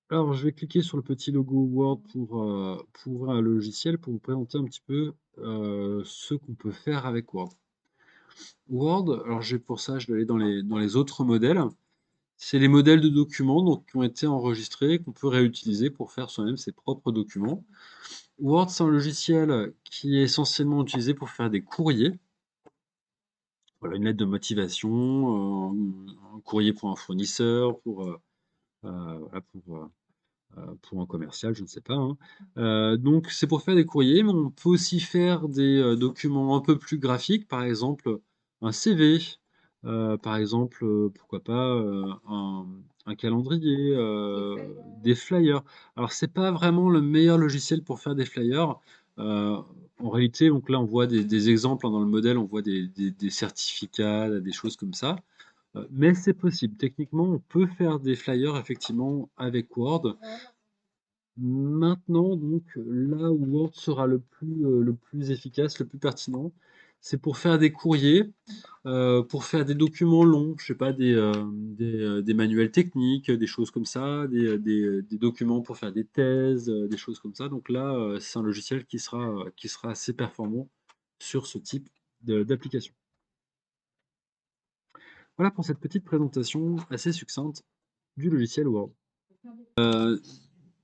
Alors, je vais cliquer sur le petit logo Word pour ouvrir un logiciel, pour vous présenter un petit peu, ce qu'on peut faire avec Word. Word, alors pour ça, je vais aller dans les autres modèles. C'est les modèles de documents donc, qui ont été enregistrés, qu'on peut réutiliser pour faire soi-même ses propres documents. Word, c'est un logiciel qui est essentiellement utilisé pour faire des courriers. Voilà, une lettre de motivation, un courrier pour un fournisseur, voilà, pour un commercial, je ne sais pas, hein. Donc c'est pour faire des courriers, mais on peut aussi faire des, documents un peu plus graphiques, par exemple, un CV, par exemple, pourquoi pas, un calendrier, des flyers. Alors c'est pas vraiment le meilleur logiciel pour faire des flyers, heu, en réalité, donc là, on voit des exemples, hein, dans le modèle, on voit des certificats, des choses comme ça, mais c'est possible. Techniquement, on peut faire des flyers effectivement avec Word. Maintenant donc, là où Word sera le plus efficace, le plus pertinent, c'est pour faire des courriers, pour faire des documents longs, je sais pas, des manuels techniques, des choses comme ça, des documents pour faire des thèses, des choses comme ça. Donc là, c'est un logiciel qui sera assez performant sur ce type d'application. Voilà pour cette petite présentation assez succincte du logiciel Word.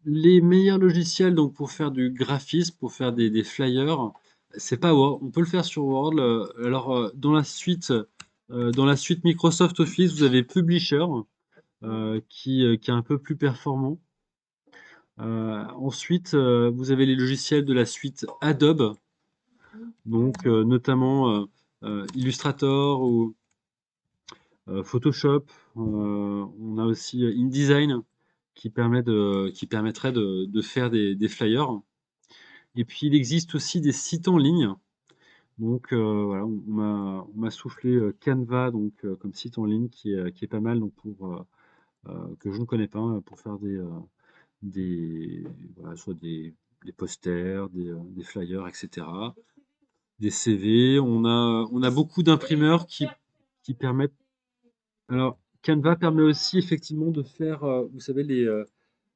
Les meilleurs logiciels donc pour faire du graphisme, pour faire des flyers, c'est pas Word. On peut le faire sur Word. Alors, dans la suite Microsoft Office, vous avez Publisher, qui est un peu plus performant. Ensuite, vous avez les logiciels de la suite Adobe, donc notamment Illustrator ou Photoshop. On a aussi InDesign qui permettrait de faire des flyers. Et puis il existe aussi des sites en ligne. Donc voilà, on m'a soufflé, Canva donc comme site en ligne qui est pas mal donc que je ne connais pas, pour faire des voilà, soit des posters, des flyers et cetera, des CV. On a beaucoup d'imprimeurs qui permettent. Alors Canva permet aussi effectivement de faire, vous savez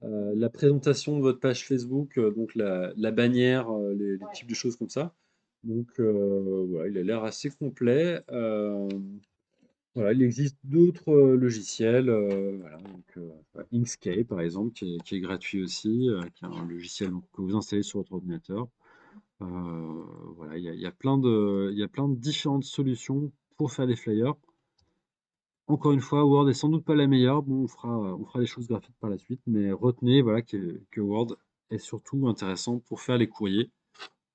la présentation de votre page Facebook, donc la bannière, les types de choses comme ça. Donc voilà, il a l'air assez complet. Voilà, il existe d'autres, logiciels, voilà, donc bah, Inkscape par exemple qui est gratuit aussi, qui est un logiciel donc que vous installez sur votre ordinateur. Heu, voilà, il y a plein de différentes solutions pour faire des flyers. Encore une fois, Word est sans doute pas la meilleure. Bon, on fera des choses graphiques par la suite, mais retenez voilà que Word est surtout intéressant pour faire les courriers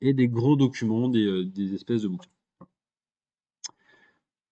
et des gros documents, des espèces de bouquins.